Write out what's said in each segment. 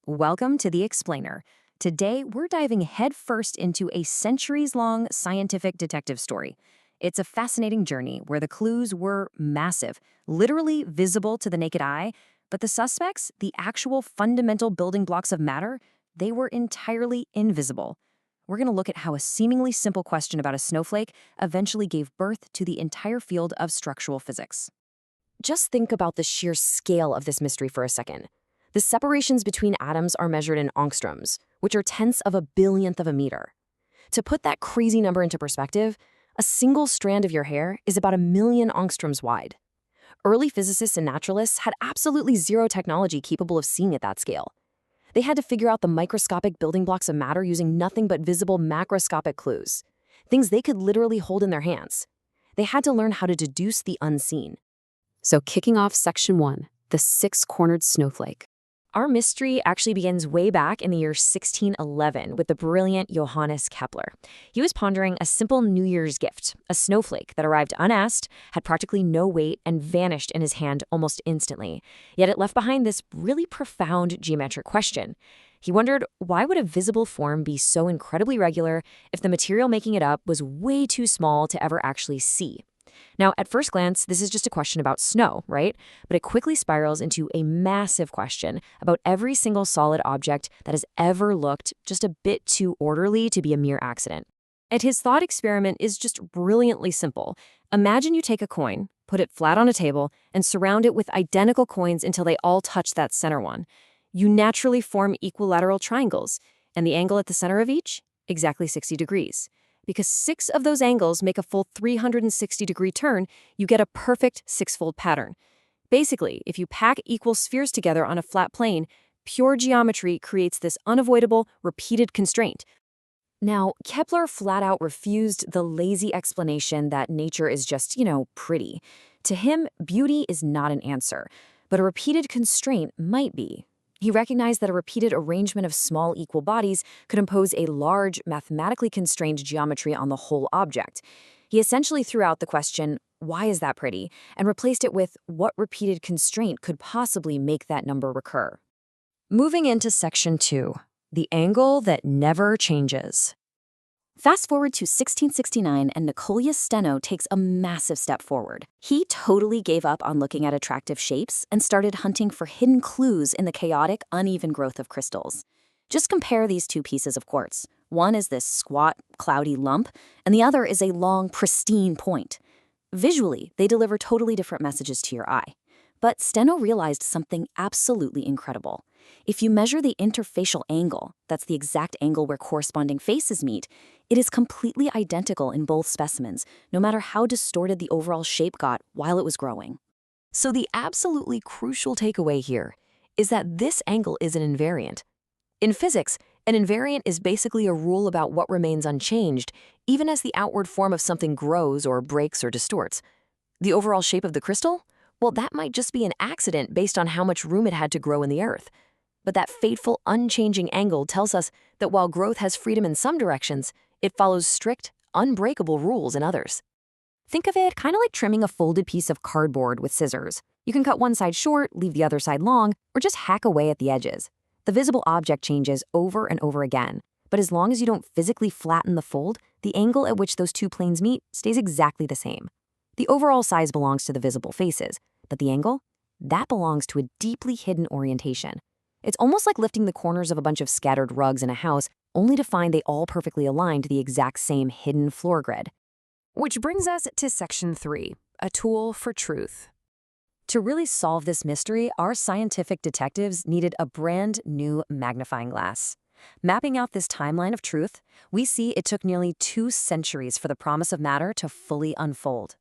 Welcome to The Explainer. Today, we're diving headfirst into a centuries-long scientific detective story. It's a fascinating journey where the clues were massive, literally visible to the naked eye, but the suspects, the actual fundamental building blocks of matter, they were entirely invisible. We're going to look at how a seemingly simple question about a snowflake eventually gave birth to the entire field of structural physics. Just think about the sheer scale of this mystery for a second. The separations between atoms are measured in angstroms, which are tenths of a billionth of a meter. To put that crazy number into perspective, a single strand of your hair is about 1,000,000 angstroms wide. Early physicists and naturalists had absolutely zero technology capable of seeing at that scale. They had to figure out the microscopic building blocks of matter using nothing but visible macroscopic clues, things they could literally hold in their hands. They had to learn how to deduce the unseen. So kicking off Section 1, the six-cornered snowflake. Our mystery actually begins way back in the year 1611 with the brilliant Johannes Kepler. He was pondering a simple New Year's gift, a snowflake that arrived unasked, had practically no weight, and vanished in his hand almost instantly. Yet it left behind this really profound geometric question. He wondered, why would a visible form be so incredibly regular if the material making it up was way too small to ever actually see? Now, at first glance, this is just a question about snow, right? But it quickly spirals into a massive question about every single solid object that has ever looked just a bit too orderly to be a mere accident. And his thought experiment is just brilliantly simple. Imagine you take a coin, put it flat on a table, and surround it with identical coins until they all touch that center one. You naturally form equilateral triangles, and the angle at the center of each? Exactly 60 degrees. Because 6 of those angles make a full 360-degree turn, you get a perfect six-fold pattern. Basically, if you pack equal spheres together on a flat plane, pure geometry creates this unavoidable, repeated constraint. Now, Kepler flat out refused the lazy explanation that nature is just, pretty. To him, beauty is not an answer, but a repeated constraint might be. He recognized that a repeated arrangement of small equal bodies could impose a large, mathematically constrained geometry on the whole object. He essentially threw out the question, why is that pretty, and replaced it with what repeated constraint could possibly make that number recur. Moving into Section 2, the angle that never changes. Fast forward to 1669, and Nicolaus Steno takes a massive step forward. He totally gave up on looking at attractive shapes and started hunting for hidden clues in the chaotic, uneven growth of crystals. Just compare these two pieces of quartz. One is this squat, cloudy lump, and the other is a long, pristine point. Visually, they deliver totally different messages to your eye. But Steno realized something absolutely incredible. If you measure the interfacial angle, that's the exact angle where corresponding faces meet, it is completely identical in both specimens, no matter how distorted the overall shape got while it was growing. So the absolutely crucial takeaway here is that this angle is an invariant. In physics, an invariant is basically a rule about what remains unchanged, even as the outward form of something grows or breaks or distorts. The overall shape of the crystal? Well, that might just be an accident based on how much room it had to grow in the earth. But that fateful, unchanging angle tells us that while growth has freedom in some directions, it follows strict, unbreakable rules in others. Think of it kind of like trimming a folded piece of cardboard with scissors. You can cut one side short, leave the other side long, or just hack away at the edges. The visible object changes over and over again, but as long as you don't physically flatten the fold, the angle at which those two planes meet stays exactly the same. The overall size belongs to the visible faces, but the angle? That belongs to a deeply hidden orientation. It's almost like lifting the corners of a bunch of scattered rugs in a house, only to find they all perfectly align to the exact same hidden floor grid. Which brings us to Section 3, a tool for truth. To really solve this mystery, our scientific detectives needed a brand new magnifying glass. Mapping out this timeline of truth, we see it took nearly 2 centuries for the promise of matter to fully unfold.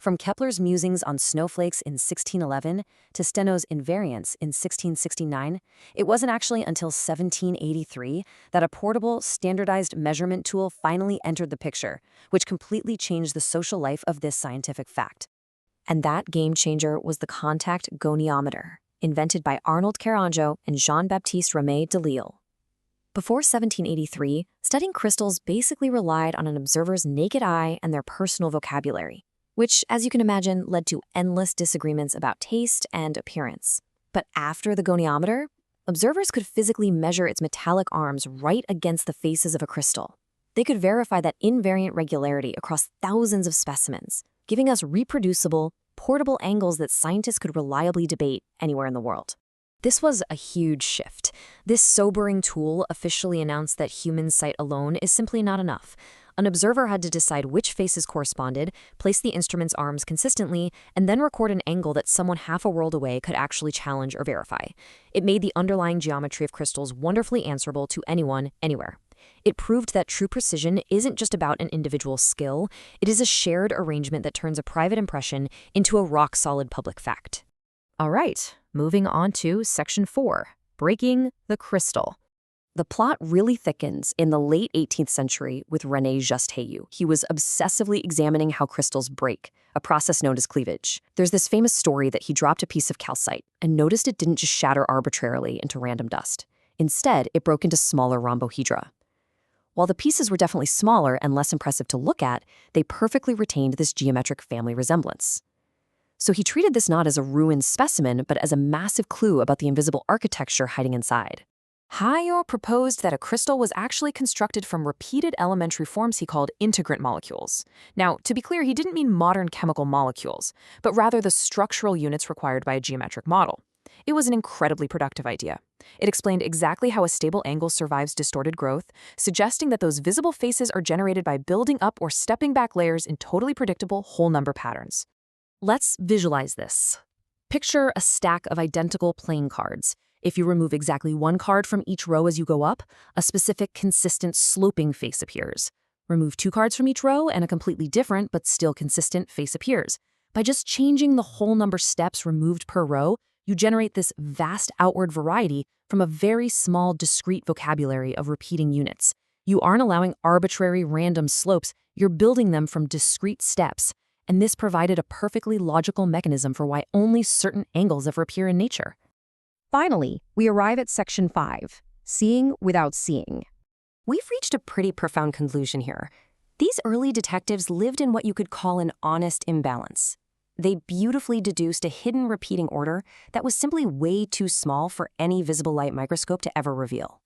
From Kepler's musings on snowflakes in 1611 to Steno's invariants in 1669, it wasn't actually until 1783 that a portable, standardized measurement tool finally entered the picture, which completely changed the social life of this scientific fact. And that game changer was the contact goniometer, invented by Arnold Caranjo and Jean-Baptiste Ramé de Lille. Before 1783, studying crystals basically relied on an observer's naked eye and their personal vocabulary, which, as you can imagine, led to endless disagreements about taste and appearance. But after the goniometer, Observers could physically measure its metallic arms right against the faces of a crystal. They could verify that invariant regularity across thousands of specimens, giving us reproducible, portable angles that scientists could reliably debate anywhere in the world. This was a huge shift. This sobering tool officially announced that human sight alone is simply not enough. An observer had to decide which faces corresponded, place the instrument's arms consistently, and then record an angle that someone half a world away could actually challenge or verify. It made the underlying geometry of crystals wonderfully answerable to anyone, anywhere. It proved that true precision isn't just about an individual skill, it is a shared arrangement that turns a private impression into a rock-solid public fact. All right, moving on to Section 4, Breaking the Crystal. The plot really thickens in the late 18th century with René Justhayu. He was obsessively examining how crystals break, a process known as cleavage. There's this famous story that he dropped a piece of calcite and noticed it didn't just shatter arbitrarily into random dust. Instead, it broke into smaller rhombohedra. While the pieces were definitely smaller and less impressive to look at, they perfectly retained this geometric family resemblance. So he treated this not as a ruined specimen, but as a massive clue about the invisible architecture hiding inside. Hayo proposed that a crystal was actually constructed from repeated elementary forms he called integrant molecules. Now, to be clear, he didn't mean modern chemical molecules, but rather the structural units required by a geometric model. It was an incredibly productive idea. It explained exactly how a stable angle survives distorted growth, suggesting that those visible faces are generated by building up or stepping back layers in totally predictable whole number patterns. Let's visualize this. Picture a stack of identical playing cards. If you remove exactly one card from each row as you go up, a specific, consistent, sloping face appears. Remove 2 cards from each row, and a completely different but still consistent face appears. By just changing the whole number steps removed per row, you generate this vast outward variety from a very small, discrete vocabulary of repeating units. You aren't allowing arbitrary, random slopes, you're building them from discrete steps. And this provided a perfectly logical mechanism for why only certain angles ever appear in nature. Finally, we arrive at Section 5, Seeing Without Seeing. We've reached a pretty profound conclusion here. These early detectives lived in what you could call an honest imbalance. They beautifully deduced a hidden repeating order that was simply way too small for any visible light microscope to ever reveal.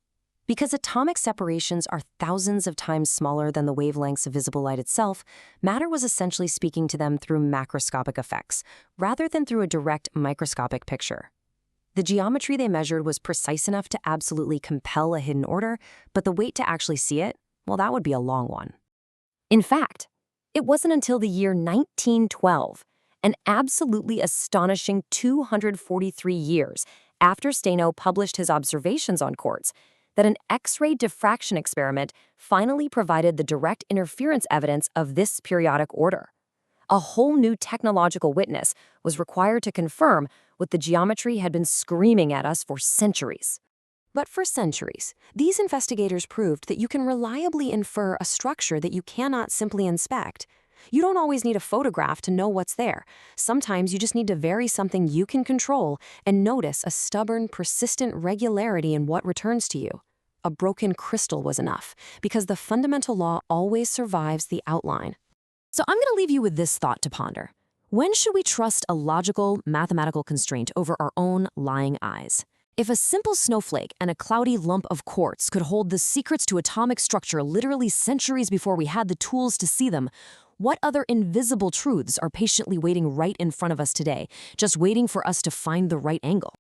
Because atomic separations are thousands of times smaller than the wavelengths of visible light itself, matter was essentially speaking to them through macroscopic effects, rather than through a direct microscopic picture. The geometry they measured was precise enough to absolutely compel a hidden order, but the wait to actually see it, well, that would be a long one. In fact, it wasn't until the year 1912, an absolutely astonishing 243 years after Steno published his observations on quartz, that an X-ray diffraction experiment finally provided the direct interference evidence of this periodic order. A whole new technological witness was required to confirm what the geometry had been screaming at us for centuries. But for centuries, these investigators proved that you can reliably infer a structure that you cannot simply inspect. You don't always need a photograph to know what's there. Sometimes you just need to vary something you can control and notice a stubborn, persistent regularity in what returns to you. A broken crystal was enough, because the fundamental law always survives the outline. So I'm going to leave you with this thought to ponder. When should we trust a logical, mathematical constraint over our own lying eyes? If a simple snowflake and a cloudy lump of quartz could hold the secrets to atomic structure literally centuries before we had the tools to see them, what other invisible truths are patiently waiting right in front of us today, just waiting for us to find the right angle?